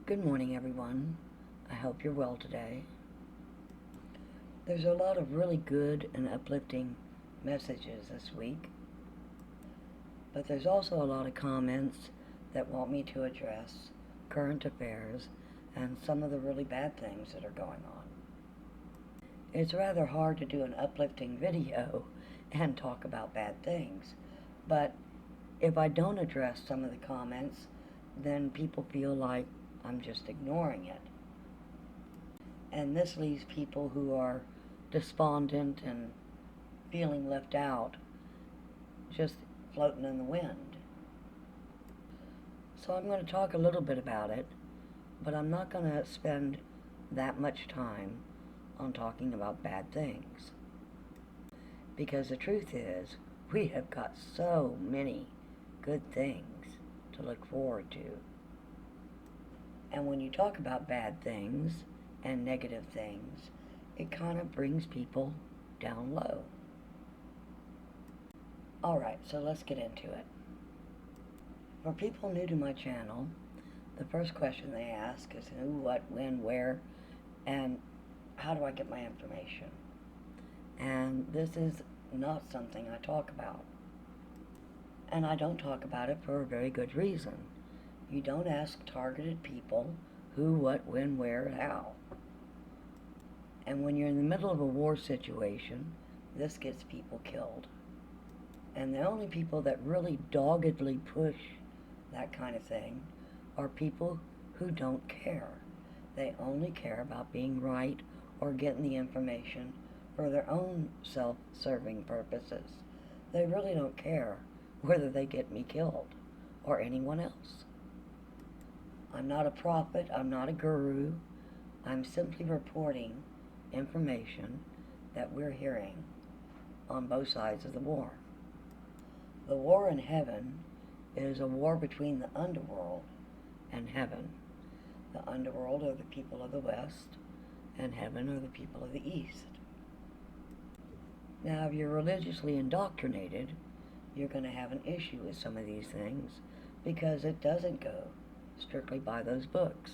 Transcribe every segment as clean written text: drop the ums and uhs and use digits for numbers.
Good morning, everyone. I hope you're well today. There's a lot of really good and uplifting messages this week, but there's also a lot of comments that want me to address current affairs and some of the really bad things that are going on. It's rather hard to do an uplifting video and talk about bad things, but if I don't address some of the comments, then people feel like I'm just ignoring it. And this leaves people who are despondent and feeling left out just floating in the wind. So I'm going to talk a little bit about it, but I'm not going to spend that much time on talking about bad things. Because the truth is, we have got so many good things to look forward to. And when you talk about bad things and negative things, it kind of brings people down low. Alright, so let's get into it. For people new to my channel, the first question they ask is who, what, when, where, and how do I get my information? And this is not something I talk about. And I don't talk about it for a very good reason. You don't ask targeted people who, what, when, where, and how. And when you're in the middle of a war situation, this gets people killed. And the only people that really doggedly push that kind of thing are people who don't care. They only care about being right or getting the information for their own self-serving purposes. They really don't care whether they get me killed or anyone else. I'm not a prophet, I'm not a guru, I'm simply reporting information that we're hearing on both sides of the war. The war in heaven is a war between the underworld and heaven. The underworld are the people of the West, and heaven are the people of the East. Now, if you're religiously indoctrinated, you're going to have an issue with some of these things because it doesn't go strictly by those books.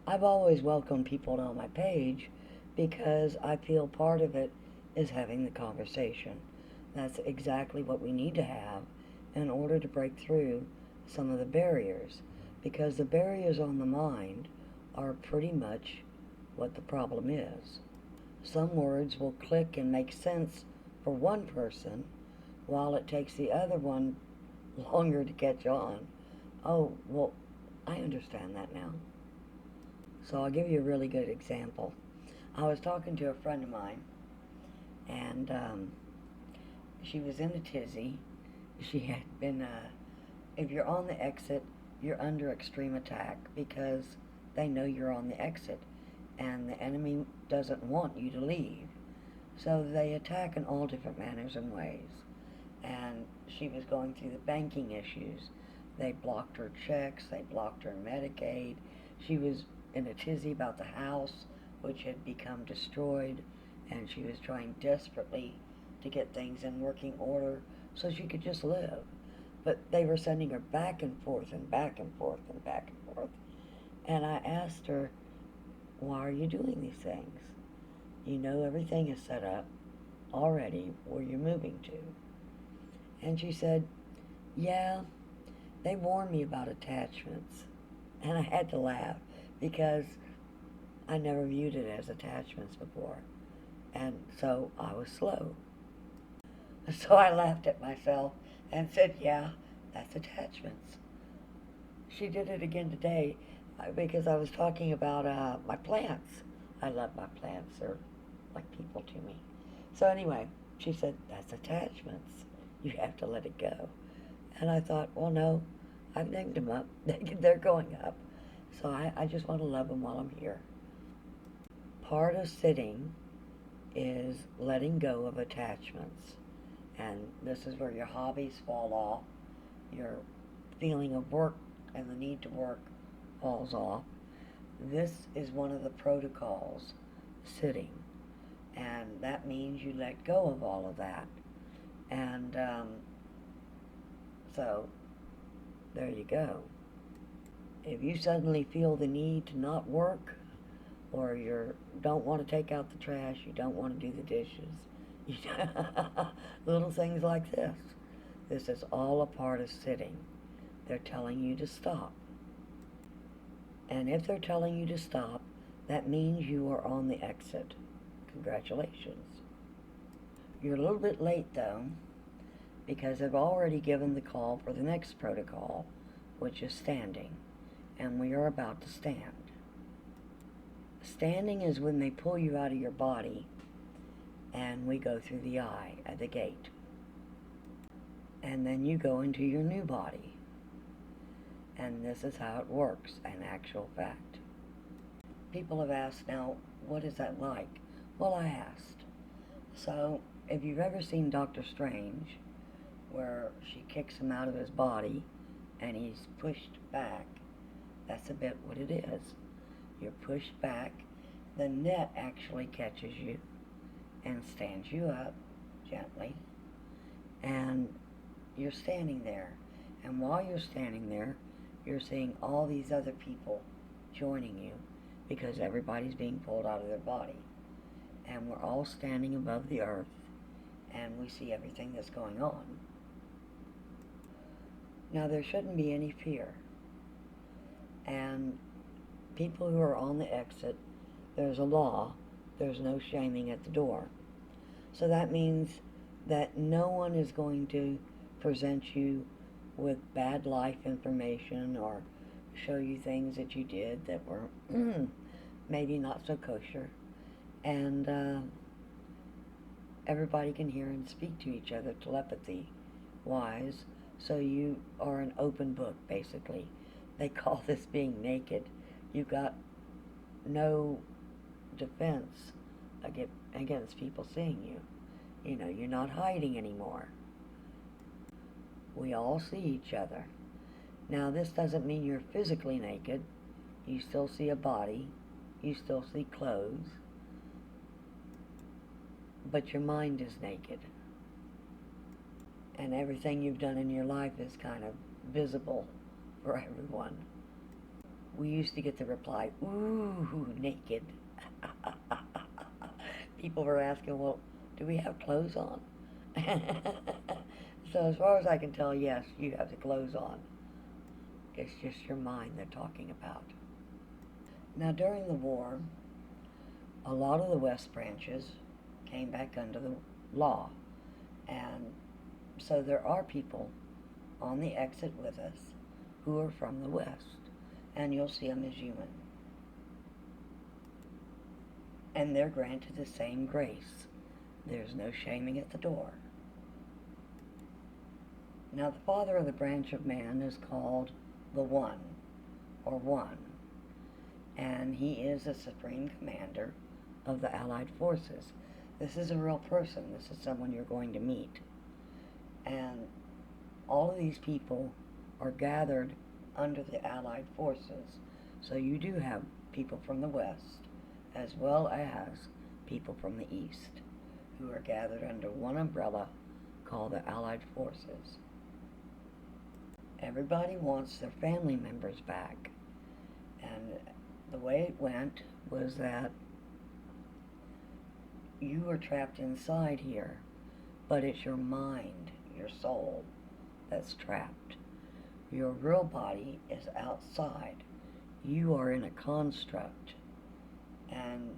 I've always welcomed people on my page because I feel part of it is having the conversation. That's exactly what we need to have in order to break through some of the barriers, because the barriers on the mind are pretty much what the problem is. Some words will click and make sense for one person while it takes the other one longer to catch on. Oh, well, I understand that now. So I'll give you a really good example. I was talking to a friend of mine, and she was in a tizzy. She had been, if you're on the exit, you're under extreme attack because they know you're on the exit, and the enemy doesn't want you to leave. So they attack in all different manners and ways. And she was going through the banking issues. They blocked her checks, they blocked her Medicaid. She was in a tizzy about the house, which had become destroyed, and she was trying desperately to get things in working order so she could just live. But they were sending her back and forth and back and forth and back and forth. And I asked her, why are you doing these things? You know everything is set up already where you're moving to. And she said, yeah, they warned me about attachments. And I had to laugh because I never viewed it as attachments before. And so I was slow. So I laughed at myself and said, yeah, that's attachments. She did it again today because I was talking about my plants. I love my plants. They're like people to me. So anyway, she said, that's attachments. You have to let it go. And I thought, well, no, I've named them up. They're going up. So I just want to love them while I'm here. Part of sitting is letting go of attachments. And this is where your hobbies fall off, your feeling of work and the need to work falls off. This is one of the protocols, sitting. And that means you let go of all of that. And so, there you go. If you suddenly feel the need to not work, or you don't want to take out the trash, you don't want to do the dishes, you little things like this. This is all a part of sitting. They're telling you to stop. And if they're telling you to stop, that means you are on the exit. Congratulations. You're a little bit late though, because I've already given the call for the next protocol, which is standing, and we are about to stand. Standing is when they pull you out of your body and we go through the eye at the gate. And then you go into your new body. And this is how it works in actual fact. People have asked, now, what is that like? Well, I asked. So, if you've ever seen Doctor Strange, where she kicks him out of his body and he's pushed back, that's a bit what it is. You're pushed back, the net actually catches you and stands you up gently, and you're standing there. And while you're standing there, you're seeing all these other people joining you, because everybody's being pulled out of their body. And we're all standing above the earth, and we see everything that's going on. Now, there shouldn't be any fear. And people who are on the exit, there's a law, there's no shaming at the door. So that means that no one is going to present you with bad life information or show you things that you did that were maybe not so kosher. And everybody can hear and speak to each other telepathy-wise, so you are an open book, basically. They call this being naked. You've got no defense against people seeing you. You know, you're not hiding anymore. We all see each other. Now, this doesn't mean you're physically naked. You still see a body. You still see clothes. But your mind is naked. And everything you've done in your life is kind of visible for everyone. We used to get the reply, ooh, naked. People were asking, well, do we have clothes on? So as far as I can tell, yes, you have the clothes on. It's just your mind they're talking about. Now, during the war, a lot of the West branches came back under the law. And so there are people on the exit with us who are from the West. And you'll see them as human. And they're granted the same grace. There's no shaming at the door. Now, the father of the branch of man is called the One, or One. And he is the supreme commander of the Allied forces. This is a real person. This is someone you're going to meet. And all of these people are gathered under the Allied forces. So you do have people from the West, as well as people from the East, who are gathered under one umbrella called the Allied forces. Everybody wants their family members back. And the way it went was that you are trapped inside here, but it's your mind, your soul, that's trapped. Your real body is outside. You are in a construct. And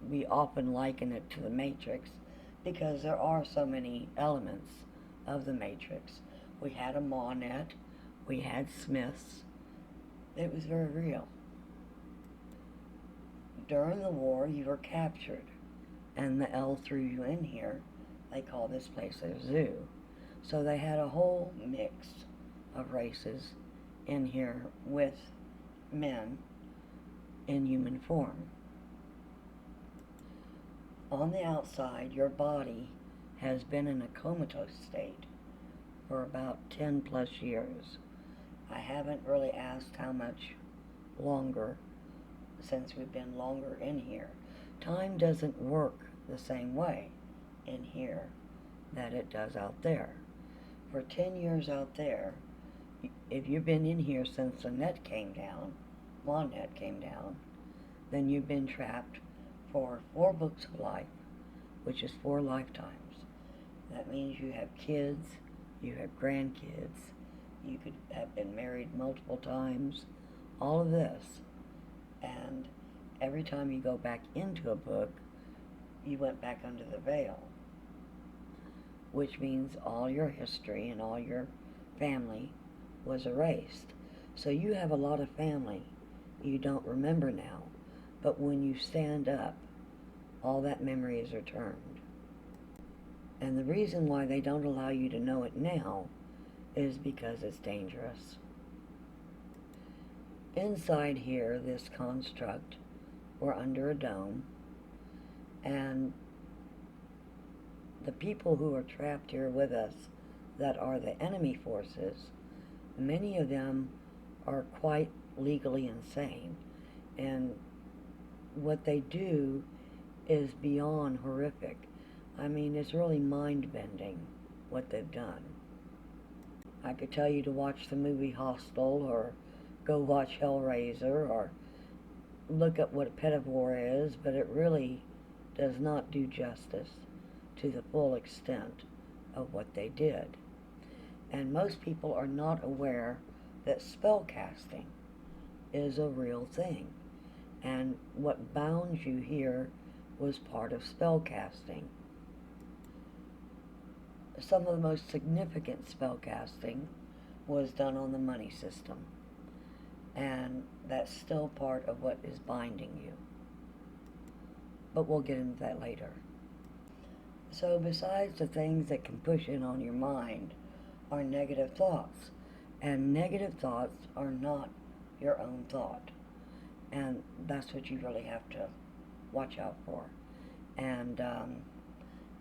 we often liken it to the Matrix because there are so many elements of the Matrix. We had a Mawnet, we had Smiths. It was very real. During the war, you were captured, and the L threw you in here. They call this place a zoo. So they had a whole mix of races in here with men in human form. On the outside, your body has been in a comatose state for about 10 plus years. I haven't really asked how much longer, since we've been longer in here. Time doesn't work the same way in here that it does out there. For 10 years out there, if you've been in here since the net came down, Monnet came down, then you've been trapped for 4 books of life, which is 4 lifetimes. That means you have kids, you have grandkids, you could have been married multiple times, all of this. And every time you go back into a book, you went back under the veil, which means all your history and all your family was erased. So you have a lot of family you don't remember now, but when you stand up, all that memory is returned. And the reason why they don't allow you to know it now is because it's dangerous. Inside here, this construct, we're under a dome, and the people who are trapped here with us that are the enemy forces, many of them are quite legally insane, and what they do is beyond horrific. I mean, it's really mind-bending what they've done. I could tell you to watch the movie Hostel, or go watch Hellraiser, or look at what a pedophore is, but it really does not do justice to the full extent of what they did. And most people are not aware that spell casting is a real thing. And what bound you here was part of spell casting. Some of the most significant spell casting was done on the money system. And that's still part of what is binding you. But we'll get into that later. So besides the things that can push in on your mind are negative thoughts. And negative thoughts are not your own thought. And that's what you really have to watch out for. And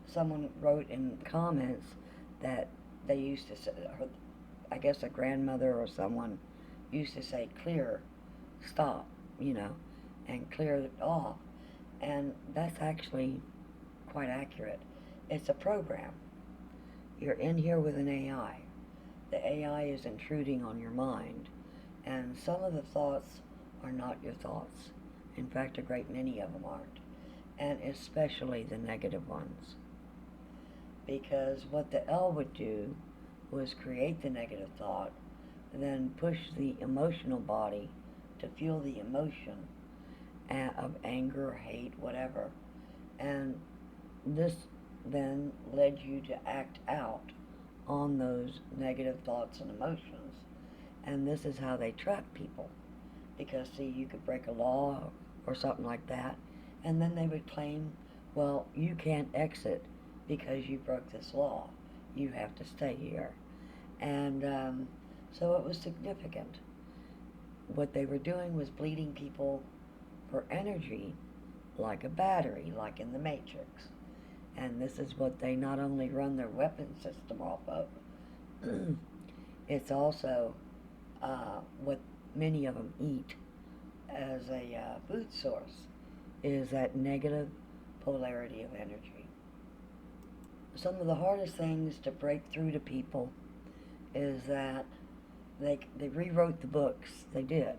someone wrote in comments that they used to say, I guess a grandmother or someone used to say, clear, stop, and clear it off. And that's actually quite accurate. It's a program. You're in here with an AI. The AI is intruding on your mind. And some of the thoughts are not your thoughts. In fact, a great many of them aren't. And especially the negative ones. Because what the L would do was create the negative thought, and then push the emotional body to feel the emotion of anger, hate, whatever. And this then led you to act out on those negative thoughts and emotions. And this is how they trap people. Because, see, you could break a law or something like that, and then they would claim, well, you can't exit because you broke this law. You have to stay here. And so it was significant. What they were doing was bleeding people for energy like a battery, like in the Matrix. And this is what they not only run their weapon system off of, it's also what many of them eat as a food source, is that negative polarity of energy. Some of the hardest things to break through to people is that they rewrote the books. They did.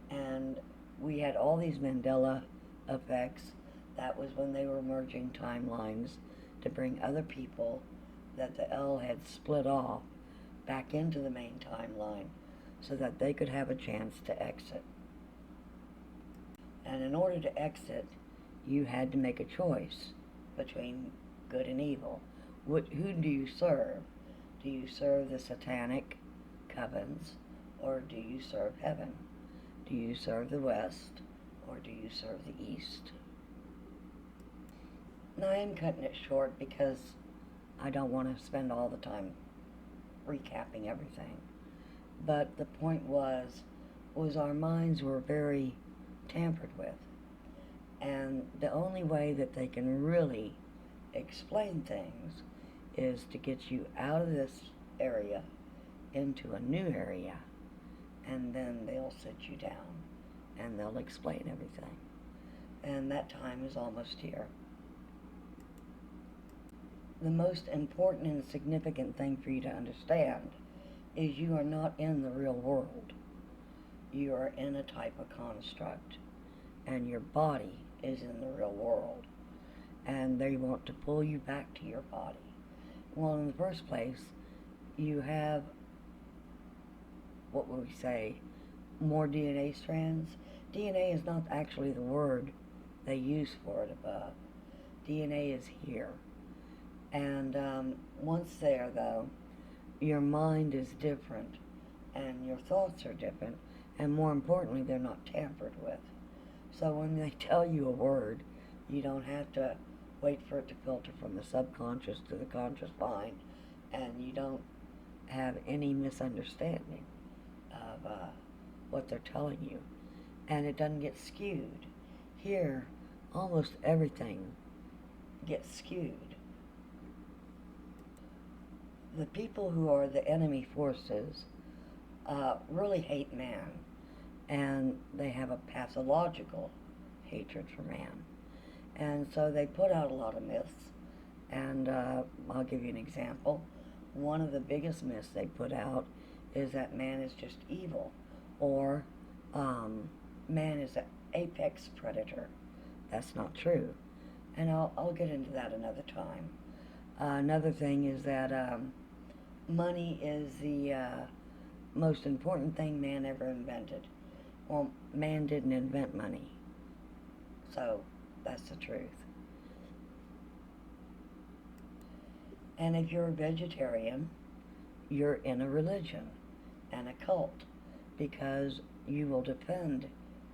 And we had all these Mandela effects. That was when they were merging timelines to bring other people that the L had split off back into the main timeline so that they could have a chance to exit. And in order to exit, you had to make a choice between good and evil. Who do you serve? Do you serve the satanic covens, or do you serve heaven? Do you serve the West, or do you serve the East? Now, I am cutting it short because I don't want to spend all the time recapping everything. But the point was our minds were very tampered with. And the only way that they can really explain things is to get you out of this area into a new area, and then they'll sit you down and they'll explain everything. And that time is almost here. The most important and significant thing for you to understand is you are not in the real world. You are in a type of construct, and your body is in the real world. And they want to pull you back to your body. Well, in the first place, you have, what would we say, more DNA strands. DNA is not actually the word they use for it above. DNA is here. And once there, though, your mind is different, and your thoughts are different, and more importantly, they're not tampered with. So when they tell you a word, you don't have to wait for it to filter from the subconscious to the conscious mind, and you don't have any misunderstanding of what they're telling you. And it doesn't get skewed. Here, almost everything gets skewed. The people who are the enemy forces really hate man, and they have a pathological hatred for man. And so they put out a lot of myths, and I'll give you an example. One of the biggest myths they put out is that man is just evil, or man is an apex predator. That's not true, and I'll get into that another time. Another thing is that money is the most important thing man ever invented. Well, man didn't invent money, so that's the truth. And if you're a vegetarian, you're in a religion and a cult, because you will defend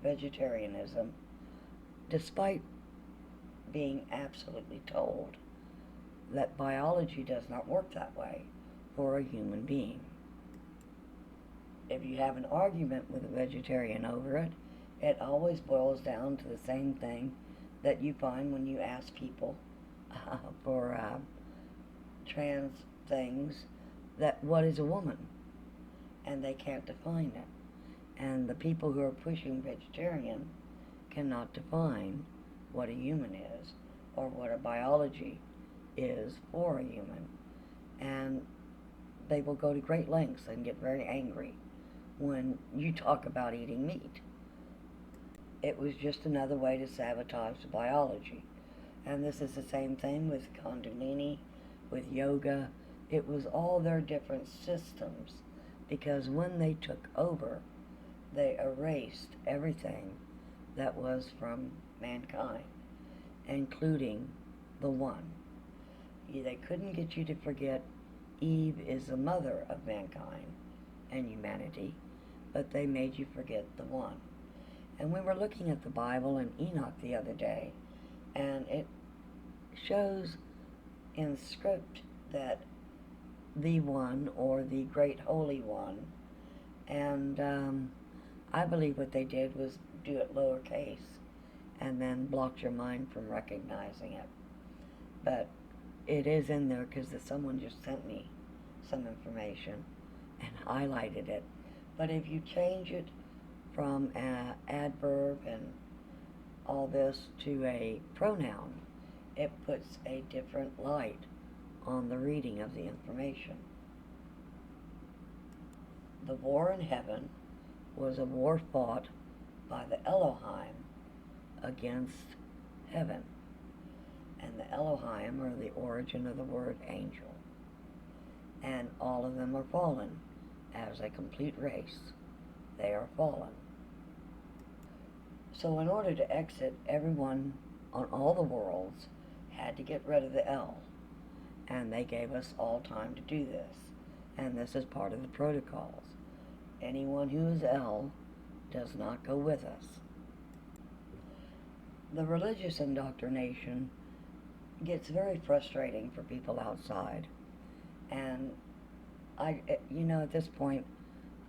vegetarianism despite being absolutely told that biology does not work that way for a human being. If you have an argument with a vegetarian over it, it always boils down to the same thing that you find when you ask people for trans things, that what is a woman? And they can't define it. And the people who are pushing vegetarian cannot define what a human is, or what a biology is for a human. And they will go to great lengths and get very angry when you talk about eating meat. It was just another way to sabotage the biology. And this is the same thing with Kundalini, with yoga. It was all their different systems, because when they took over, they erased everything that was from mankind, including the One. They couldn't get you to forget Eve is the mother of mankind and humanity, but they made you forget the One. And we were looking at the Bible and Enoch the other day, and it shows in script that the One, or the Great Holy One, and I believe what they did was do it lowercase and then blocked your mind from recognizing it. But it is in there because someone just sent me some information and highlighted it. But if you change it from an adverb and all this to a pronoun, it puts a different light on the reading of the information. The war in heaven was a war fought by the Elohim against heaven. And the Elohim are the origin of the word angel. And all of them are fallen. As a complete race, they are fallen. So in order to exit, everyone on all the worlds had to get rid of the L. And they gave us all time to do this. And this is part of the protocols. Anyone who is L does not go with us. The religious indoctrination gets very frustrating for people outside. And at this point,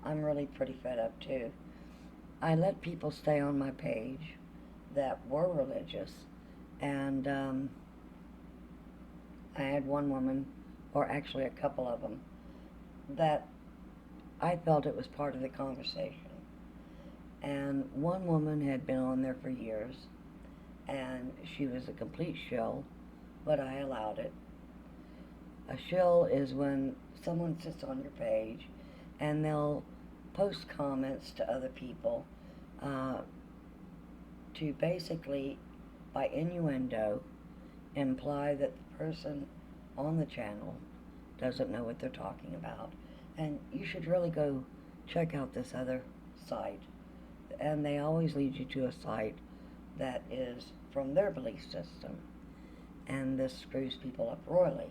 I'm really pretty fed up too. I let people stay on my page that were religious, and I had one woman, or actually a couple of them, that I felt it was part of the conversation. And one woman had been on there for years, and she was a complete shill, but I allowed it. A shill is when someone sits on your page and they'll post comments to other people uh, to basically, by innuendo, imply that the person on the channel doesn't know what they're talking about. And you should really go check out this other site. And they always lead you to a site that is from their belief system. And this screws people up royally.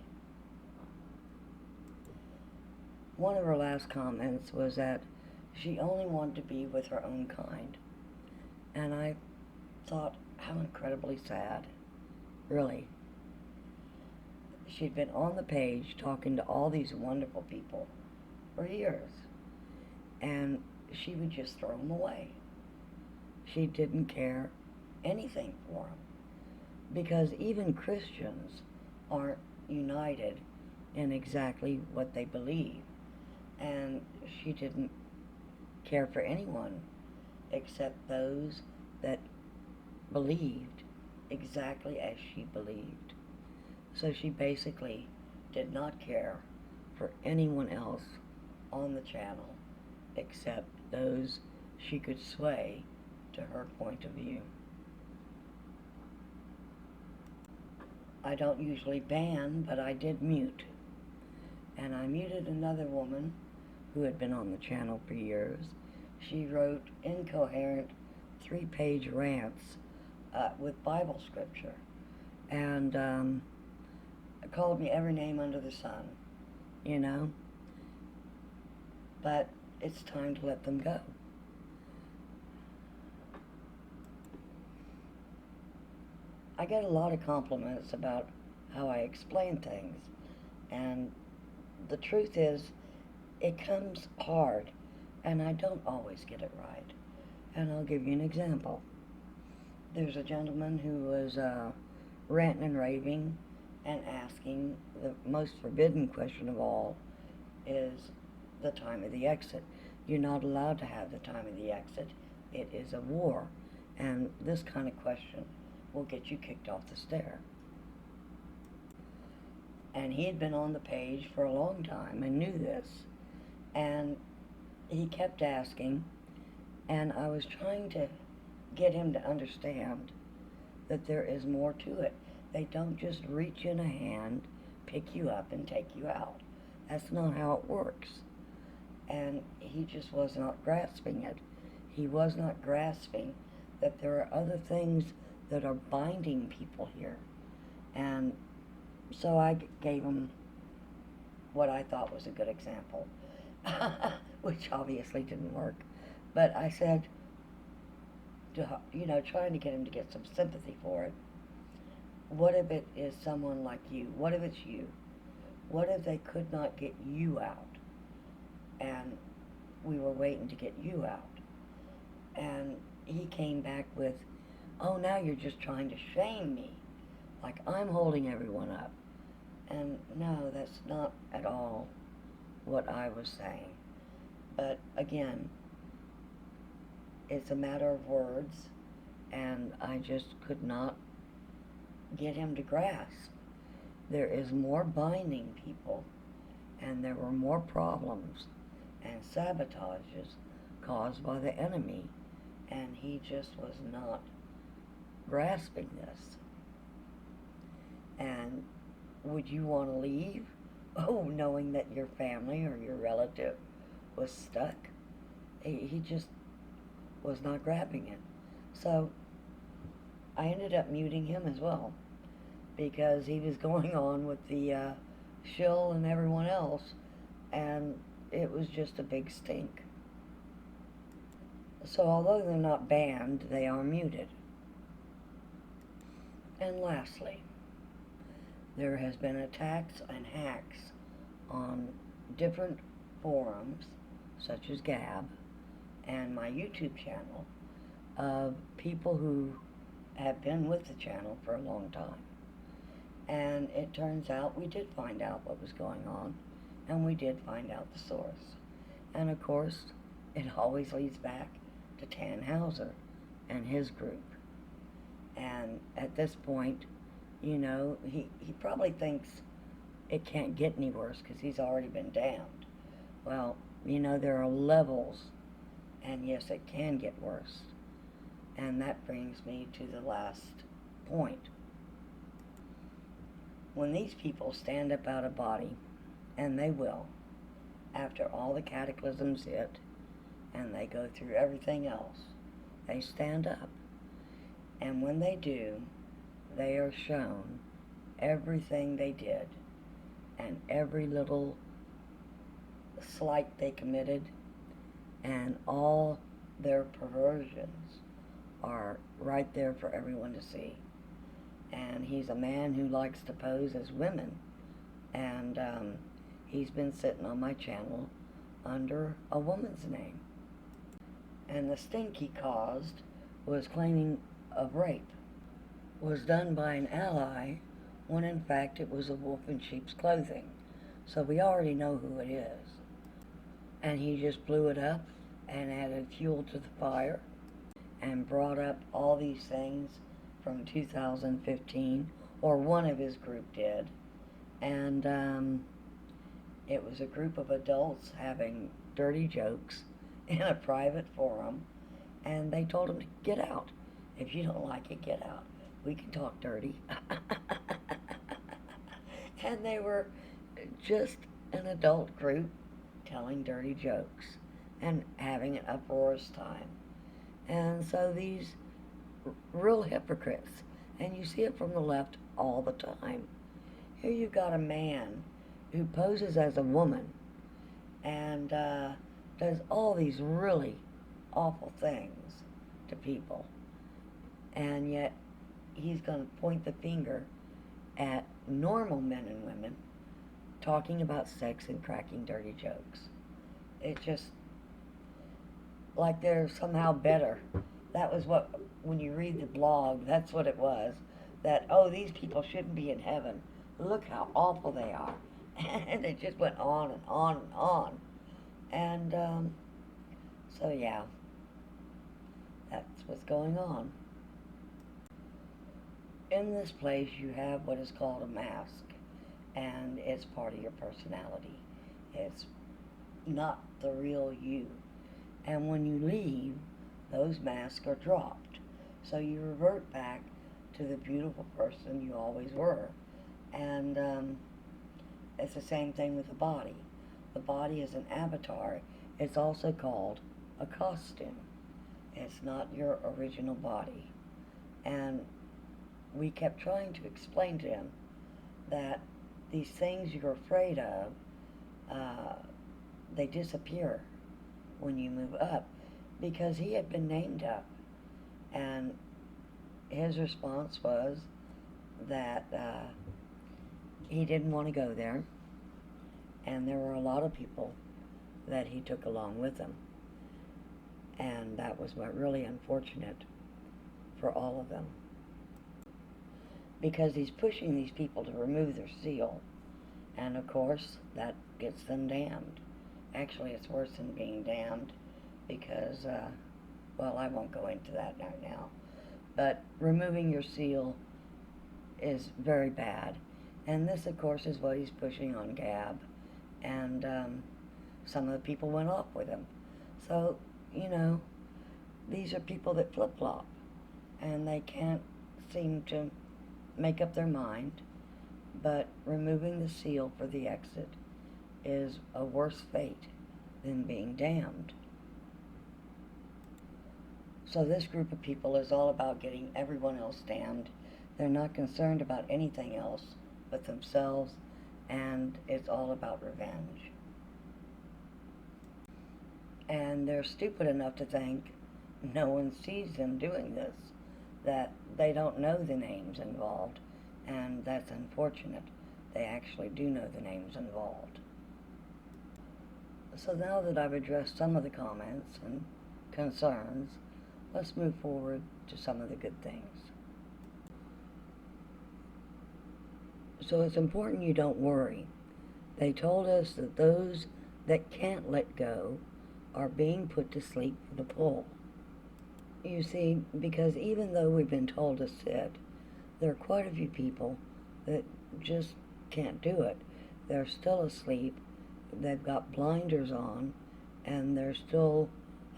One of her last comments was that she only wanted to be with her own kind. And I thought, how incredibly sad. Really. She'd been on the page talking to all these wonderful people for years. And she would just throw them away. She didn't care anything for them. Because even Christians aren't united in exactly what they believe. And she didn't care for anyone except those that believed exactly as she believed. So she basically did not care for anyone else on the channel except those she could sway to her point of view. I don't usually ban, but I did mute. And I muted another woman who had been on the channel for years. She wrote incoherent 3-page rants with Bible scripture, and called me every name under the sun, you know. But it's time to let them go. I get a lot of compliments about how I explain things, and the truth is, it comes hard, and I don't always get it right. And I'll give you an example. There's a gentleman who was ranting and raving and asking the most forbidden question of all is the time of the exit. You're not allowed to have the time of the exit. It is a war. And this kind of question will get you kicked off the stair. And he had been on the page for a long time and knew this. And he kept asking, and I was trying to get him to understand that there is more to it. They don't just reach in a hand, pick you up, and take you out. That's not how it works. And he just was not grasping it. He was not grasping that there are other things that are binding people here. And so I gave him what I thought was a good example, which obviously didn't work. But I said, trying to get him to get some sympathy for it, what if it is someone like you? What if it's you? What if they could not get you out? And we were waiting to get you out. And he came back with, oh, now you're just trying to shame me, like I'm holding everyone up. And no, that's not at all what I was saying. But again, it's a matter of words, and I just could not get him to grasp. There is more binding people, and there were more problems and sabotages caused by the enemy, and he just was not grasping this. And would you want to leave? Oh, knowing that your family or your relative was stuck? He just was not grabbing it. So I ended up muting him as well, because he was going on with the shill and everyone else, and it was just a big stink. So although they're not banned, they are muted. And lastly, there has been attacks and hacks on different forums, such as Gab and my YouTube channel, of people who have been with the channel for a long time. And it turns out we did find out what was going on, and we did find out the source. And of course, it always leads back to Tannhauser and his group. And at this point, he probably thinks it can't get any worse because he's already been damned. Well, You know, there are levels, and yes, it can get worse. And that brings me to the last point. When these people stand up out of body, and they will, after all the cataclysms hit, and they go through everything else, they stand up. And when they do, they are shown everything they did, and every little slight they committed, and all their perversions are right there for everyone to see. And he's a man who likes to pose as women, and he's been sitting on my channel under a woman's name. And the stink he caused was claiming of rape was done by an ally, when in fact it was a wolf in sheep's clothing. So we already know who it is. And he just blew it up and added fuel to the fire and brought up all these things from 2015, or one of his group did. And it was a group of adults having dirty jokes in a private forum, and they told him to get out. If you don't like it, get out. We can talk dirty. And they were just an adult group telling dirty jokes and having an uproarious time. And so these real hypocrites, and you see it from the left all the time. Here you've got a man who poses as a woman and does all these really awful things to people, and yet he's going to point the finger at normal men and women talking about sex and cracking dirty jokes. It's just like they're somehow better. That was what, when you read the blog, that's what it was. That, oh, these people shouldn't be in heaven. Look how awful they are. And it just went on and on and on. And so yeah, that's what's going on. In this place you have what is called a mask, and it's part of your personality. It's not the real you. And when you leave, those masks are dropped. So you revert back to the beautiful person you always were. And it's the same thing with the body. The body is an avatar. It's also called a costume. It's not your original body. And we kept trying to explain to him that these things you're afraid of, they disappear when you move up, because he had been named up. And his response was that he didn't want to go there, and there were a lot of people that he took along with him, and that was what really unfortunate for all of them, because he's pushing these people to remove their seal, and of course that gets them damned. Actually, it's worse than being damned, because well, I won't go into that right now, but removing your seal is very bad. And this, of course, is what he's pushing on Gab, and some of the people went off with him. So, you know, these are people that flip-flop, and they can't seem to make up their mind, but removing the seal for the exit is a worse fate than being damned. So this group of people is all about getting everyone else damned. They're not concerned about anything else but themselves, and it's all about revenge. And they're stupid enough to think no one sees them doing this, that they don't know the names involved, and that's unfortunate. They actually do know the names involved. So now that I've addressed some of the comments and concerns, let's move forward to some of the good things. So it's important you don't worry. They told us that those that can't let go are being put to sleep for the pull. You see, because even though we've been told to sit, there are quite a few people that just can't do it. They're still asleep, they've got blinders on, and they're still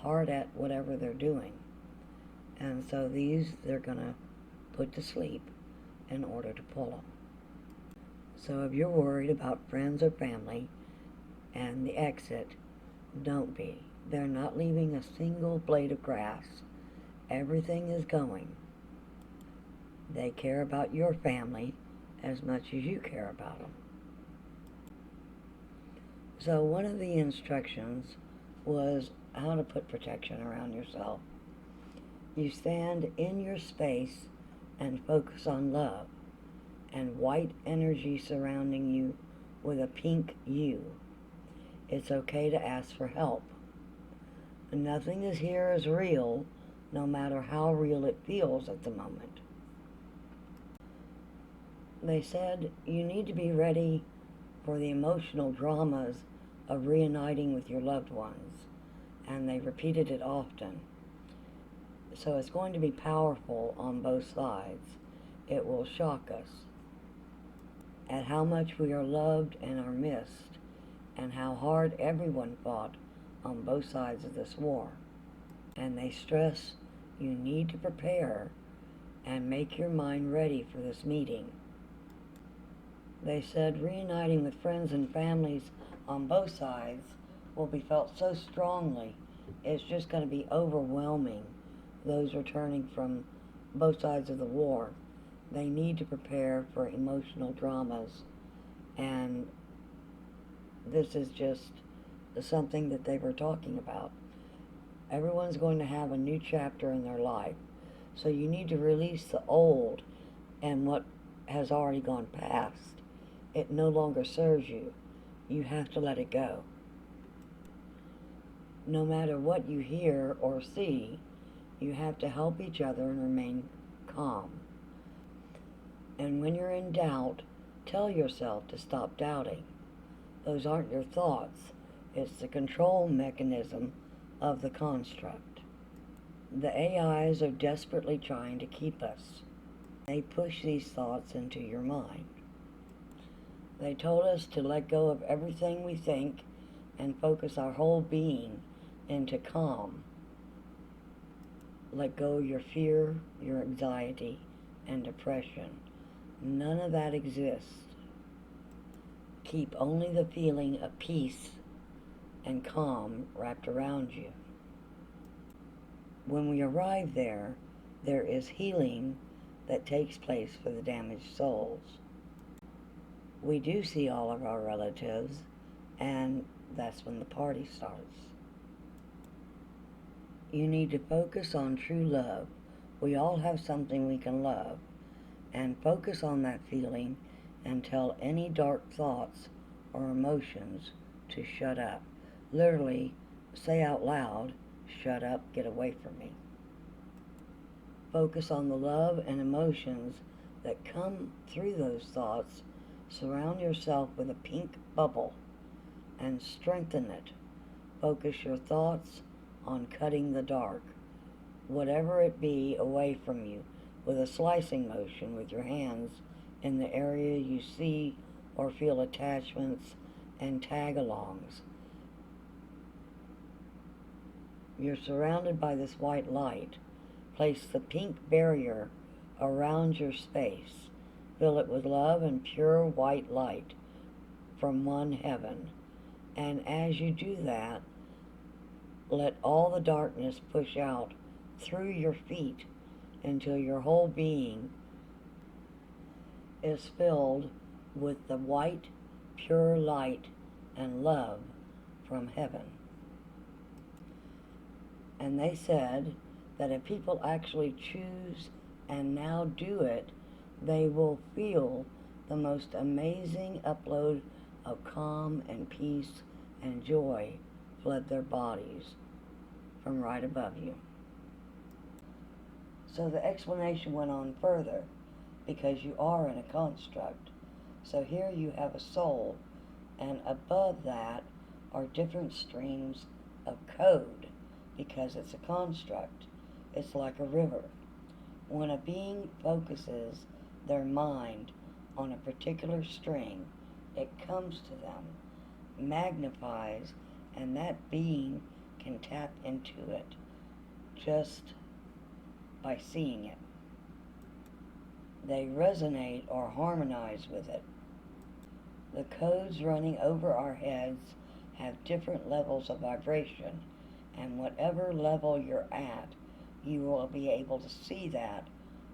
hard at whatever they're doing. And so these they're going to put to sleep in order to pull them. So if you're worried about friends or family and the exit, don't be. They're not leaving a single blade of grass. Everything is going. They care about your family as much as you care about them. So one of the instructions was how to put protection around yourself. You stand in your space and focus on love and white energy surrounding you with a pink you. It's okay to ask for help. Nothing is here as real, no matter how real it feels at the moment. They said you need to be ready for the emotional dramas of reuniting with your loved ones, and they repeated it often. So it's going to be powerful on both sides. It will shock us at how much we are loved and are missed, and how hard everyone fought on both sides of this war. And they stress you need to prepare and make your mind ready for this meeting. They said reuniting with friends and families on both sides will be felt so strongly, it's just going to be overwhelming, those returning from both sides of the war. They need to prepare for emotional dramas, and this is just something that they were talking about. Everyone's going to have a new chapter in their life, so you need to release the old and what has already gone past. It no longer serves you. You have to let it go. No matter what you hear or see, you have to help each other and remain calm. And when you're in doubt, tell yourself to stop doubting. Those aren't your thoughts. It's the control mechanism of the construct. The AIs are desperately trying to keep us. They push these thoughts into your mind. They told us to let go of everything we think and focus our whole being into calm. Let go of your fear, your anxiety, and depression. None of that exists. Keep only the feeling of peace and calm wrapped around you. When we arrive there, there is healing that takes place for the damaged souls. We do see all of our relatives, and that's when the party starts. You need to focus on true love. We all have something we can love, and focus on that feeling and tell any dark thoughts or emotions to shut up. Literally, say out loud, "Shut up, get away from me." Focus on the love and emotions that come through those thoughts. Surround yourself with a pink bubble and strengthen it. Focus your thoughts on cutting the dark, whatever it be, away from you, with a slicing motion with your hands in the area you see or feel attachments and tag-alongs. You're surrounded by this white light. Place the pink barrier around your space. Fill it with love and pure white light from one heaven. And as you do that, let all the darkness push out through your feet until your whole being is filled with the white, pure light and love from heaven. And they said that if people actually choose and now do it, they will feel the most amazing upload of calm and peace and joy flood their bodies from right above you. So the explanation went on further, because you are in a construct. So here you have a soul, and above that are different streams of code, because it's a construct. It's like a river. When a being focuses their mind on a particular string, it comes to them, magnifies, and that being can tap into it just by seeing it. They resonate or harmonize with it. The codes running over our heads have different levels of vibration, and whatever level you're at, you will be able to see that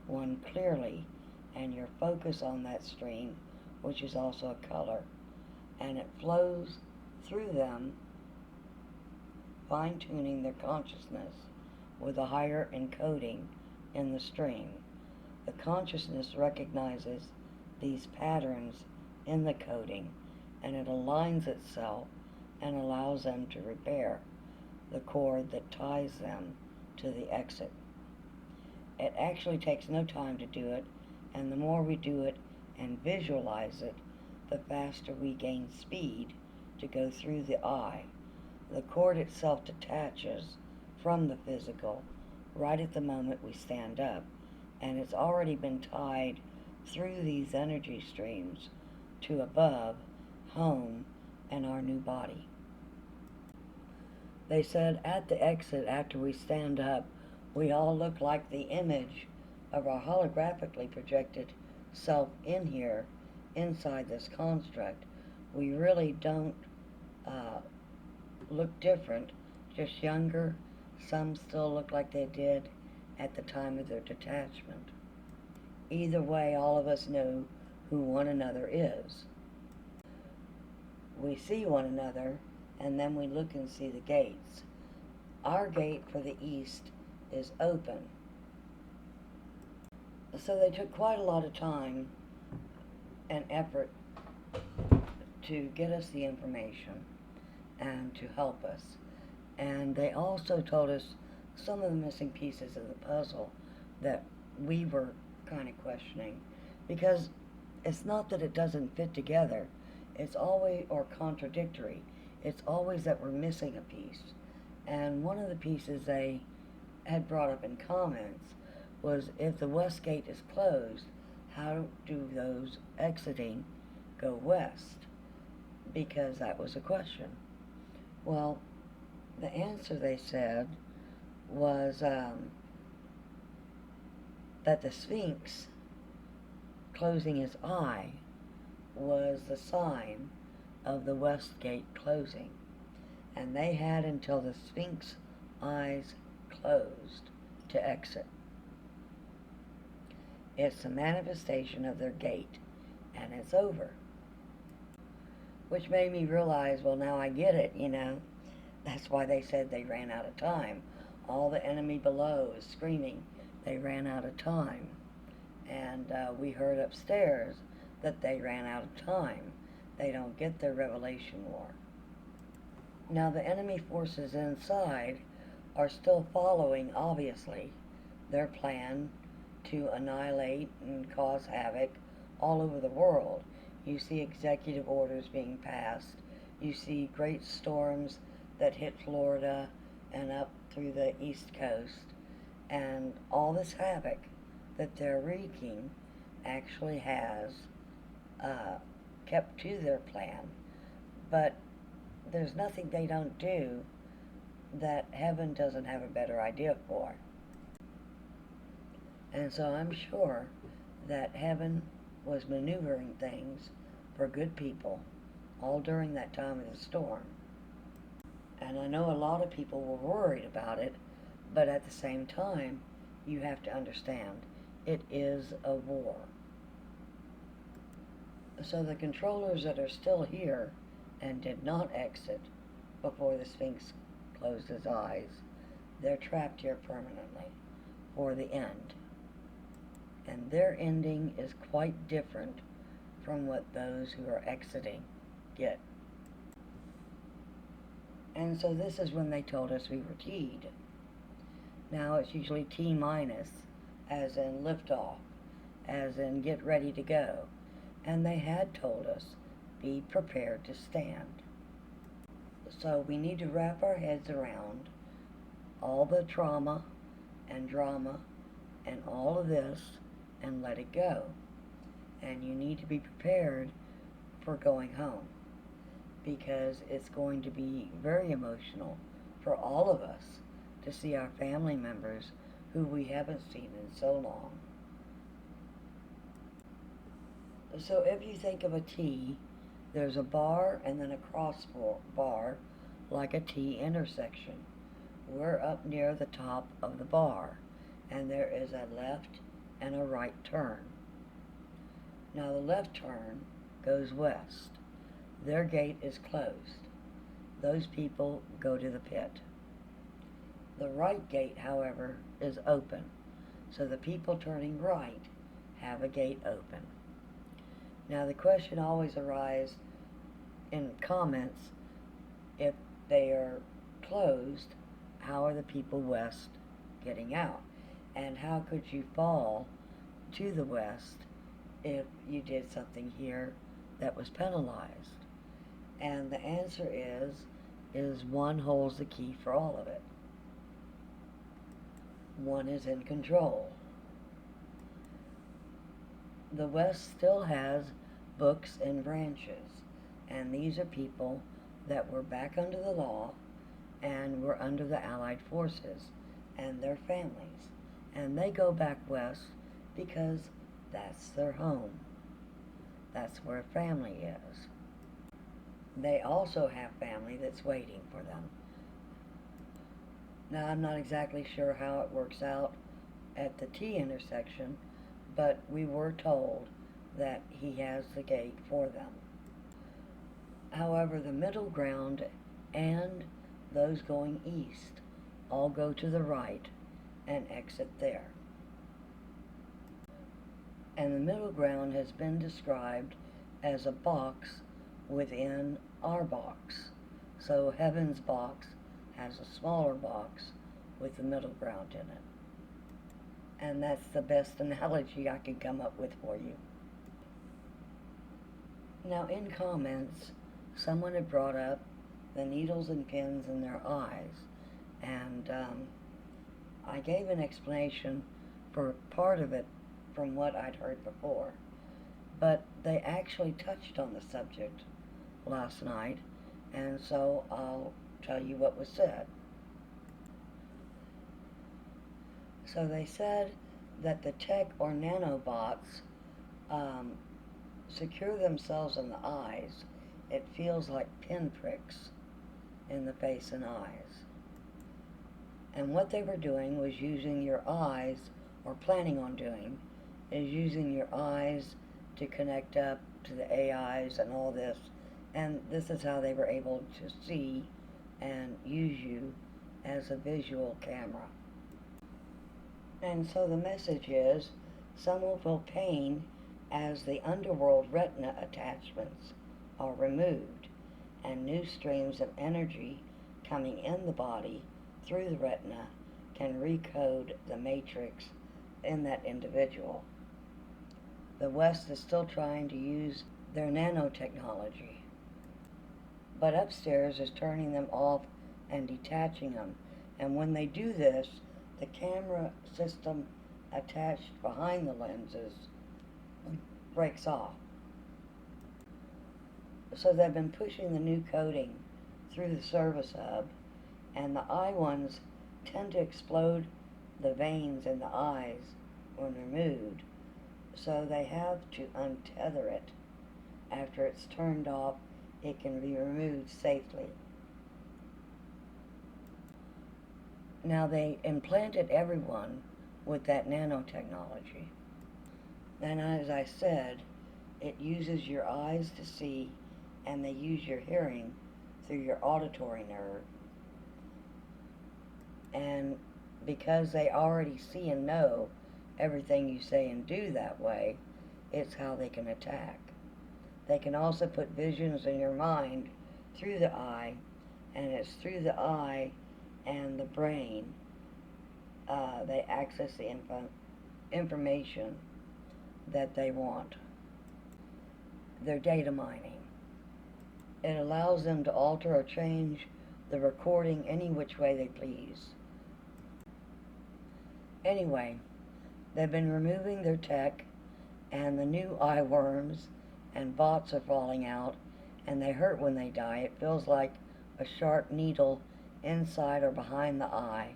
one clearly, and your focus on that stream, which is also a color, and it flows through them, fine-tuning their consciousness with a higher encoding in the stream. The consciousness recognizes these patterns in the coding, and it aligns itself and allows them to repair the cord that ties them to the exit. It actually takes no time to do it, and the more we do it and visualize it, the faster we gain speed to go through the eye. The cord itself detaches from the physical right at the moment we stand up, and it's already been tied through these energy streams to above, home, and our new body. They said at the exit, after we stand up, we all look like the image of our holographically projected self in here, inside this construct. We really don't look different, just younger. Some still look like they did at the time of their detachment. Either way, all of us know who one another is. We see one another, and then we look and see the gates. Our gate for the east is open. So they took quite a lot of time and effort to get us the information and to help us. And they also told us some of the missing pieces of the puzzle that we were kind of questioning, because it's not that it doesn't fit together, it's always, or contradictory, it's always that we're missing a piece. And one of the pieces they had brought up in comments was, if the west gate is closed, how do those exiting go west? Because that was a question. Well, the answer, they said, was that the Sphinx closing his eye was the sign of the west gate closing, and they had until the Sphinx eyes closed to exit. It's a manifestation of their gate, and it's over. Which made me realize, well, now I get it, you know. That's why they said they ran out of time. All the enemy below is screaming they ran out of time. And we heard upstairs that they ran out of time. They don't get their revelation more. Now the enemy forces inside are still following, obviously, their plan to annihilate and cause havoc all over the world. You see executive orders being passed. You see great storms that hit Florida and up through the East Coast. And all this havoc that they're wreaking actually has kept to their plan. But there's nothing they don't do that heaven doesn't have a better idea for. And so I'm sure that heaven was maneuvering things for good people all during that time of the storm. And I know a lot of people were worried about it, but at the same time, you have to understand, it is a war. So the controllers that are still here and did not exit before the Sphinx closed his eyes, they're trapped here permanently for the end. And their ending is quite different from what those who are exiting get. And so this is when they told us we were T'd. Now it's usually T minus, as in liftoff, as in get ready to go. And they had told us, be prepared to stand. So we need to wrap our heads around all the trauma and drama and all of this and let it go. And you need to be prepared for going home. because it's going to be very emotional for all of us to see our family members who we haven't seen in so long. So if you think of a T, there's a bar and then a cross bar like a T intersection. We're up near the top of the bar, and there is a left and a right turn. Now the left turn goes west. Their gate is closed. Those people go to the pit. The right gate, however, is open, so the people turning right have a gate open. Now the question always arises in comments, if they are closed, how are the people west getting out? And how could you fall to the west if you did something here that was penalized? And the answer is one holds the key for all of it. One is in control. The West still has books and branches, and these are people that were back under the law and were under the Allied forces and their families, and they go back west because that's their home. That's where family is. They also have family that's waiting for them. Now, I'm not exactly sure how it works out at the T intersection, but we were told that he has the gate for them. However, the middle ground and those going east all go to the right and exit there. And the middle ground has been described as a box within our box. So Heaven's box has a smaller box with the middle ground in it. And that's the best analogy I can come up with for you. Now in comments, someone had brought up the needles and pins in their eyes, and I gave an explanation for part of it from what I'd heard before, but they actually touched on the subject last night, and so I'll tell you what was said. So they said that the tech or nanobots secure themselves in the eyes. It feels like pinpricks in the face and eyes. And what they were doing was using your eyes, or planning on doing, is using your eyes to connect up to the AIs and all this. And this is how they were able to see and use you as a visual camera. And so the message is, some will feel pain as the underworld retina attachments are removed and new streams of energy coming in the body through the retina can recode the matrix in that individual. The West is still trying to use their nanotechnology, but upstairs is turning them off and detaching them. And when they do this, the camera system attached behind the lenses breaks off. So they've been pushing the new coating through the service hub, and the eye ones tend to explode the veins in the eyes when removed, so they have to untether it. After it's turned off, it can be removed safely. Now they implanted everyone with that nanotechnology. And as I said, it uses your eyes to see, and they use your hearing through your auditory nerve. And because they already see and know everything you say and do that way, it's how they can attack. They can also put visions in your mind through the eye, and it's through the eye and the brain they access the information that they want. They're data mining. It allows them to alter or change the recording any which way they please. Anyway, they've been removing their tech, and the new eye worms and bots are falling out, and they hurt when they die. It feels like a sharp needle inside or behind the eye,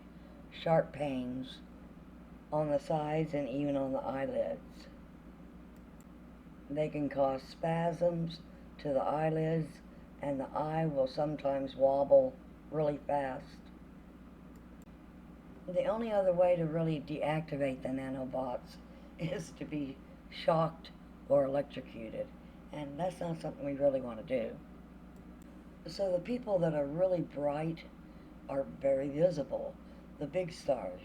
sharp pains on the sides and even on the eyelids. They can cause spasms to the eyelids, and the eye will sometimes wobble really fast. The only other way to really deactivate the nanobots is to be shocked or electrocuted, and that's not something we really want to do. So the people that are really bright are very visible, the big stars,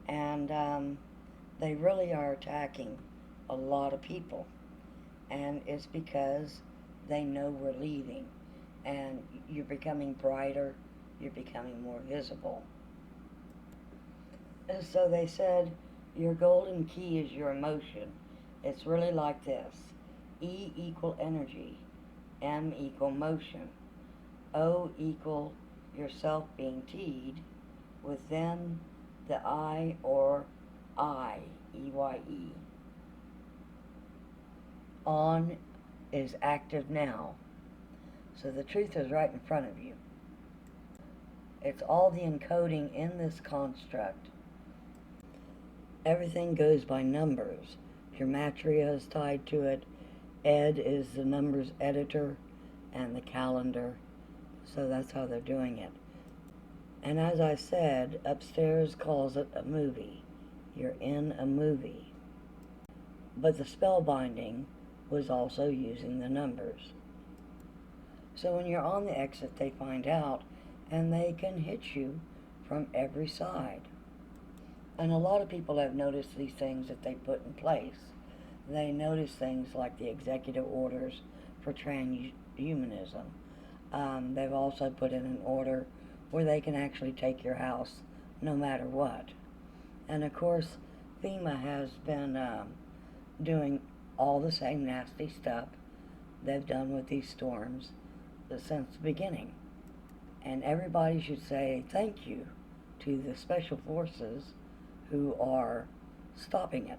and they really are attacking a lot of people, and it's because they know we're leaving, and you're becoming brighter, you're becoming more visible. And so they said, your golden key is your emotion. It's really like this: E equal energy, M equal motion, O equal yourself being T'd, within the I or I, EYE. On is active now. So the truth is right in front of you. It's all the encoding in this construct. Everything goes by numbers. Gematria is tied to it. Ed is the numbers editor and the calendar. So that's how they're doing it. And as I said, upstairs calls it a movie. You're in a movie. But the spellbinding was also using the numbers. So when you're on the exit, they find out, and they can hit you from every side. And a lot of people have noticed these things that they put in place. They notice things like the executive orders for transhumanism. They've also put in an order where they can actually take your house no matter what. And of course, FEMA has been doing all the same nasty stuff they've done with these storms since the beginning. And everybody should say thank you to the special forces who are stopping it.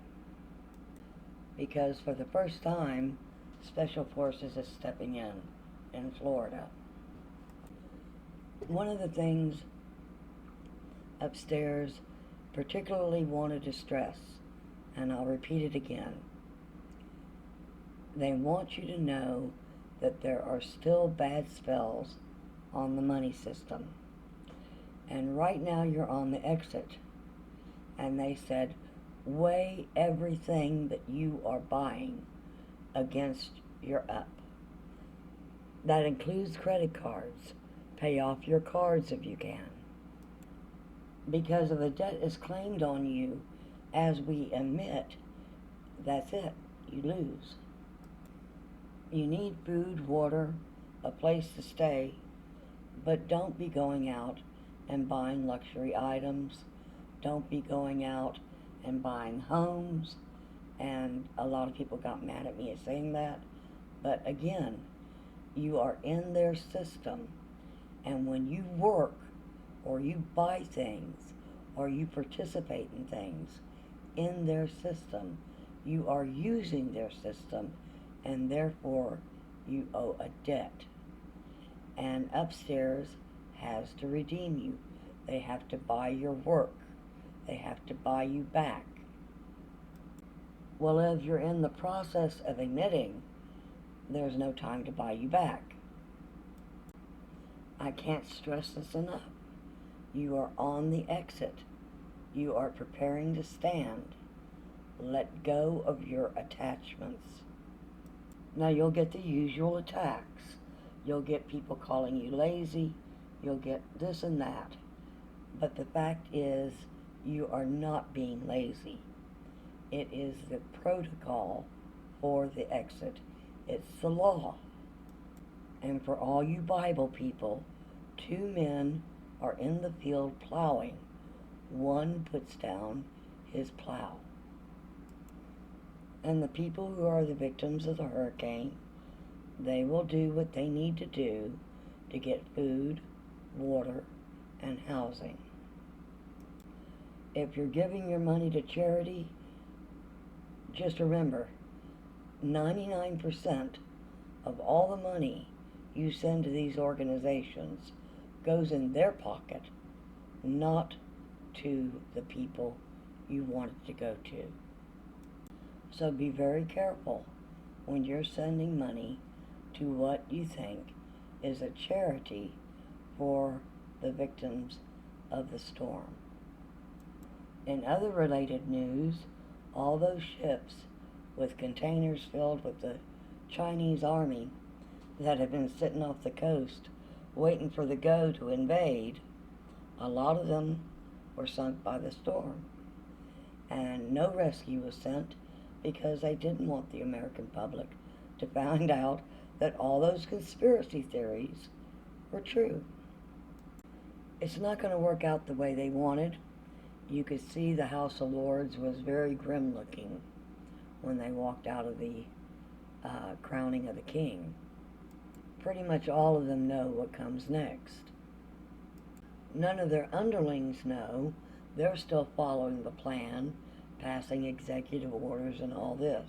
Because for the first time, special forces is stepping in Florida. One of the things upstairs particularly wanted to stress, and I'll repeat it again, they want you to know that there are still bad spells on the money system. And right now you're on the exit. And they said, weigh everything that you are buying against your up. That includes credit cards. Pay off your cards if you can. Because if the debt is claimed on you as we emit, that's it. You lose. You need food, water, a place to stay, but don't be going out and buying luxury items. Don't be going out and buying homes. And a lot of people got mad at me at saying that. But again, you are in their system. And when you work or you buy things or you participate in things in their system, you are using their system, and therefore you owe a debt. And upstairs has to redeem you. They have to buy your work. They have to buy you back. Well, if you're in the process of emitting, there's no time to buy you back. I can't stress this enough. You are on the exit. You are preparing to stand. Let go of your attachments. Now you'll get the usual attacks. You'll get people calling you lazy. You'll get this and that. But the fact is, you are not being lazy. It is the protocol for the exit. It's the law. And for all you Bible people, 2 men are in the field plowing. One puts down his plow. And the people who are the victims of the hurricane, they will do what they need to do to get food, water, and housing. If you're giving your money to charity, just remember, 99% of all the money you send to these organizations goes in their pocket, not to the people you want it to go to. So be very careful when you're sending money to what you think is a charity for the victims of the storm. In other related news, all those ships with containers filled with the Chinese army that have been sitting off the coast waiting for the go to invade, a lot of them were sunk by the storm. And no rescue was sent because they didn't want the American public to find out that all those conspiracy theories were true. It's not going to work out the way they wanted. You could see the House of Lords was very grim looking when they walked out of the crowning of the king. Pretty much all of them know what comes next. None of their underlings know. They're still following the plan, passing executive orders and all this.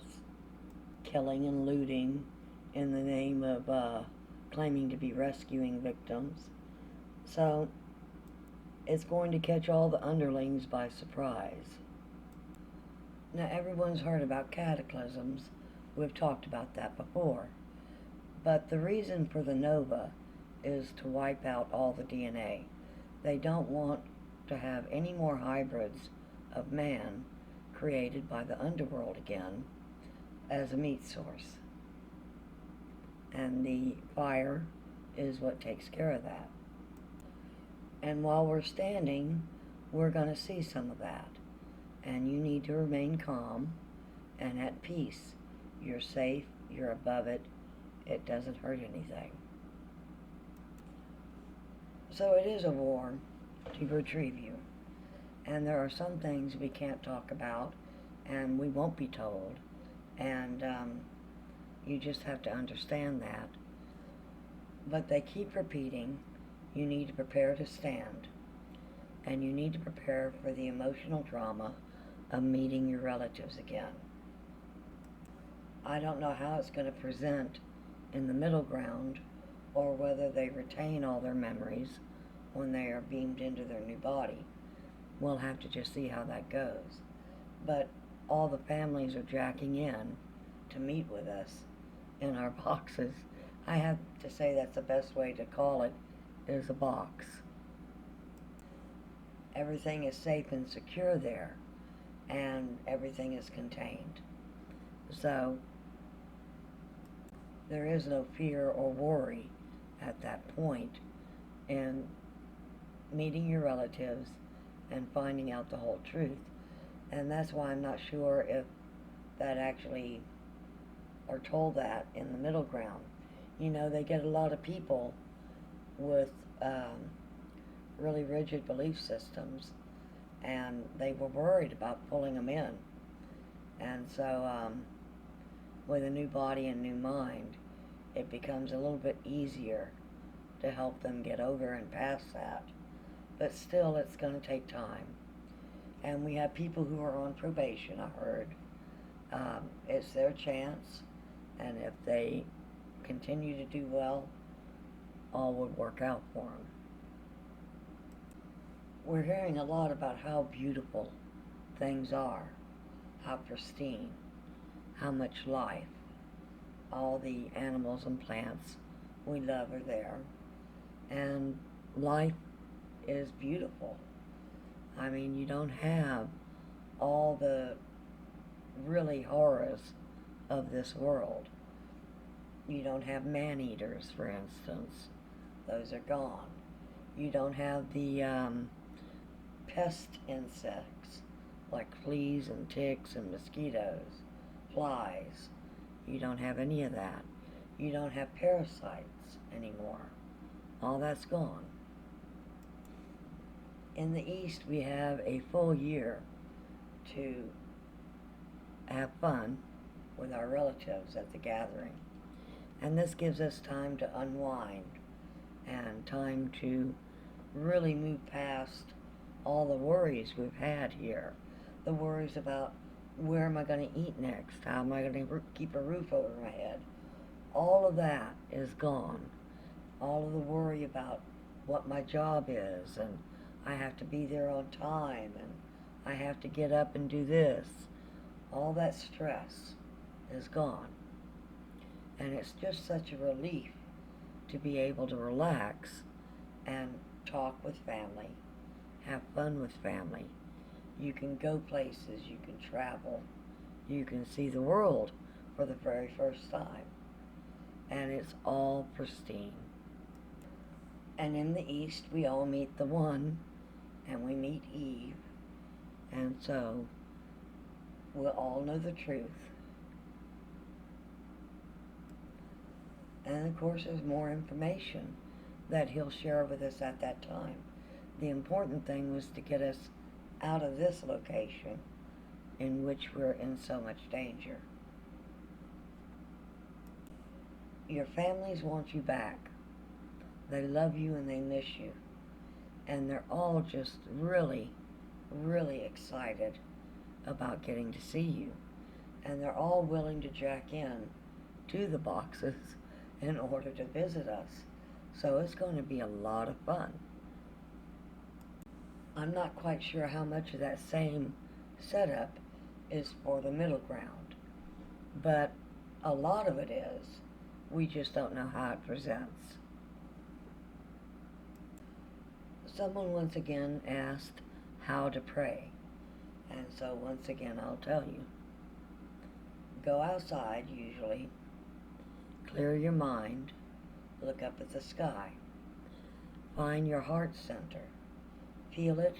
Killing and looting in the name of claiming to be rescuing victims. So it's going to catch all the underlings by surprise. Now everyone's heard about cataclysms. We've talked about that before. But the reason for the nova is to wipe out all the DNA. They don't want to have any more hybrids of man created by the underworld again as a meat source. And the fire is what takes care of that. And while we're standing, we're going to see some of that. And you need to remain calm and at peace. You're safe, you're above it, it doesn't hurt anything. So it is a war to retrieve you. And there are some things we can't talk about and we won't be told. And you just have to understand that. But they keep repeating, you need to prepare to stand. And you need to prepare for the emotional drama of meeting your relatives again. I don't know how it's going to present in the middle ground, or whether they retain all their memories when they are beamed into their new body. We'll have to just see how that goes. But all the families are jacking in to meet with us in our boxes. I have to say that's the best way to call it, is a box. Everything is safe and secure there, and everything is contained. So there is no fear or worry at that point in meeting your relatives and finding out the whole truth. And that's why I'm not sure if that actually are told that in the middle ground. You know, they get a lot of people with really rigid belief systems, and they were worried about pulling them in. And so with a new body and new mind, it becomes a little bit easier to help them get over and past that. But still, it's going to take time. And we have people who are on probation, I heard. It's their chance, and if they continue to do well, all would work out for them. We're hearing a lot about how beautiful things are, how pristine, how much life. All the animals and plants we love are there, and life is beautiful. I mean, you don't have all the really horrors of this world. You don't have man-eaters, for instance. Those are gone. You don't have the pest insects like fleas and ticks and mosquitoes, flies. You don't have any of that. You don't have parasites anymore. All that's gone. In the East, we have a full year to have fun with our relatives at the gathering. And this gives us time to unwind and time to really move past all the worries we've had here. The worries about where am I going to eat next? How am I going to keep a roof over my head? All of that is gone. All of the worry about what my job is, and I have to be there on time, and I have to get up and do this. All that stress is gone. And it's just such a relief to be able to relax and talk with family, have fun with family. You can go places, you can travel, you can see the world for the very first time. And it's all pristine. And in the East, we all meet the One, and we meet Eve. And so, we'll all know the truth. And of course, there's more information that he'll share with us at that time. The important thing was to get us out of this location in which we're in so much danger. Your families want you back. They love you and they miss you. And they're all just really, really excited about getting to see you. And they're all willing to jack in to the boxes in order to visit us. So it's going to be a lot of fun. I'm not quite sure how much of that same setup is for the middle ground, but a lot of it is. We just don't know how it presents. Someone once again asked how to pray, and so once again I'll tell you. Go outside usually, clear your mind, look up at the sky, find your heart center, feel it,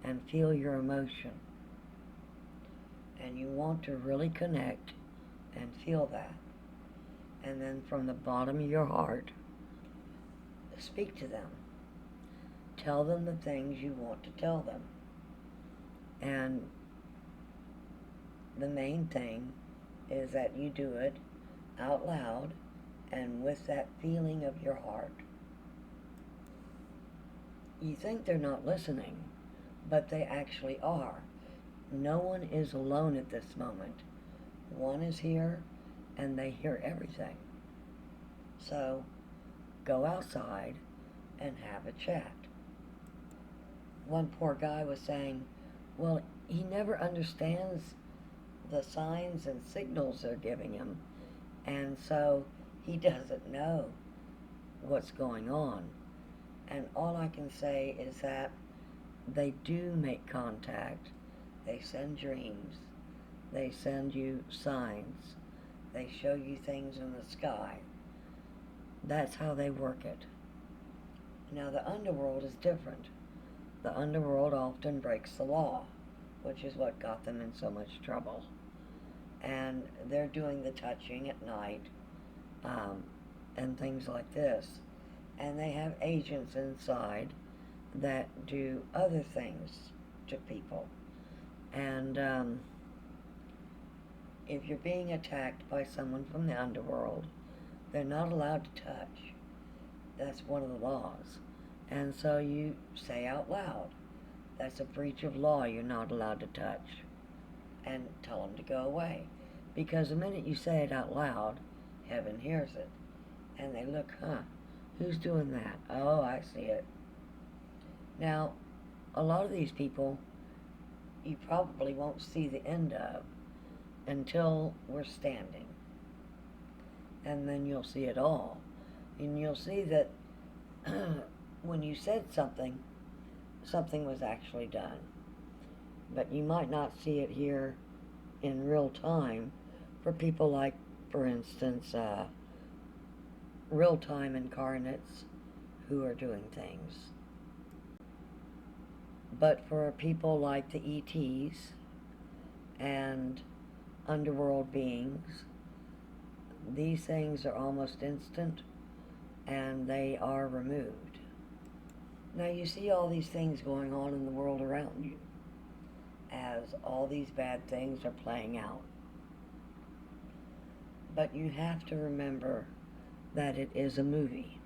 and feel your emotion. And you want to really connect and feel that. And then from the bottom of your heart, speak to them. Tell them the things you want to tell them. And the main thing is that you do it out loud and with that feeling of your heart. You think they're not listening, but they actually are. No one is alone at this moment. One is here, and they hear everything. So, go outside and have a chat. One poor guy was saying, well, he never understands the signs and signals they're giving him, and so he doesn't know what's going on. And all I can say is that they do make contact. They send dreams. They send you signs. They show you things in the sky. That's how they work it. Now the underworld is different. The underworld often breaks the law, which is what got them in so much trouble. And they're doing the touching at night, and things like this. And they have agents inside that do other things to people. And if you're being attacked by someone from the underworld, they're not allowed to touch. That's one of the laws. And so you say out loud, that's a breach of law, you're not allowed to touch. And tell them to go away. Because the minute you say it out loud, heaven hears it. And they look, who's doing that? Oh, I see it. Now, a lot of these people, you probably won't see the end of until we're standing. And then you'll see it all. And you'll see that when you said something, something was actually done. But you might not see it here in real time for people like, for instance, real-time incarnates who are doing things. But for people like the ETs and underworld beings, these things are almost instant and they are removed. Now you see all these things going on in the world around you as all these bad things are playing out. But you have to remember that it is a movie.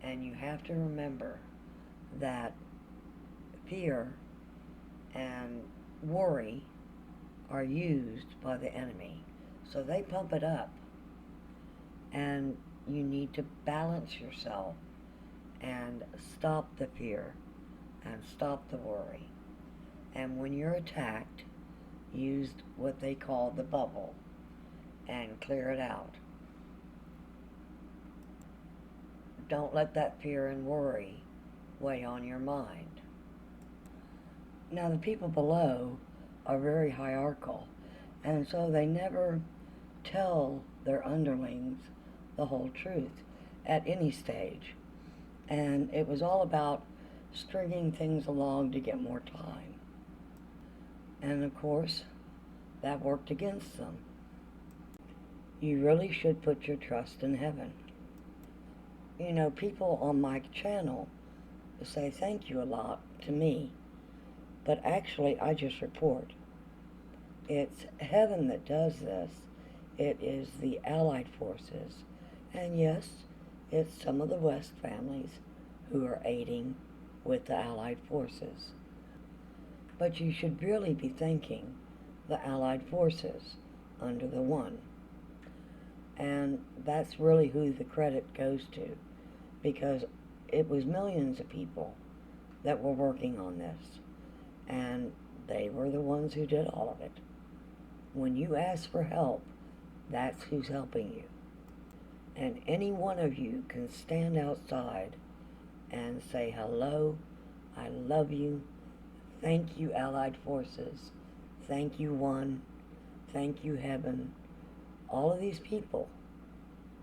And you have to remember that fear and worry are used by the enemy. So they pump it up. And you need to balance yourself and stop the fear and stop the worry. And when you're attacked, use what they call the bubble and clear it out. Don't let that fear and worry weigh on your mind. Now, the people below are very hierarchical, and so they never tell their underlings the whole truth at any stage. And it was all about stringing things along to get more time. And of course, that worked against them. You really should put your trust in heaven. You know, people on my channel say thank you a lot to me, but actually I just report. It's heaven that does this. It is the Allied forces. And yes, it's some of the West families who are aiding with the Allied forces. But you should really be thanking the Allied forces under the one. And that's really who the credit goes to, because it was millions of people that were working on this, and they were the ones who did all of it. When you ask for help, that's who's helping you. And any one of you can stand outside and say, hello, I love you, thank you Allied forces, thank you one, thank you heaven. All of these people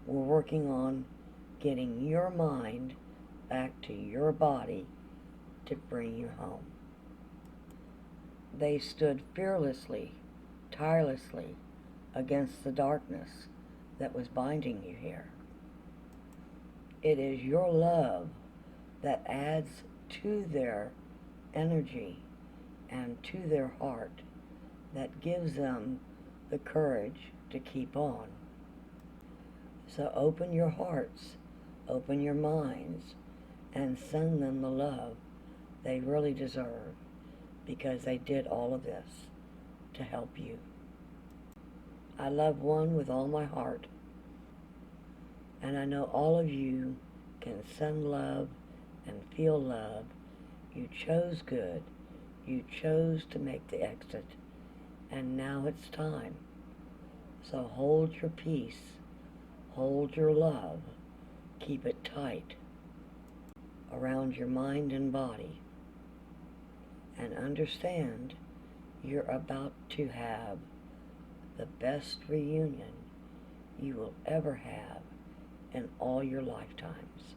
were working on getting your mind back to your body to bring you home. They stood fearlessly, tirelessly against the darkness that was binding you here. It is your love that adds to their energy and to their heart that gives them the courage to keep on. So open your hearts, open your minds, and send them the love they really deserve, because they did all of this to help you. I love one with all my heart, and I know all of you can send love and feel love. You chose good. You chose to make the exit, and now it's time. So hold your peace, hold your love, keep it tight around your mind and body, and understand you're about to have the best reunion you will ever have in all your lifetimes.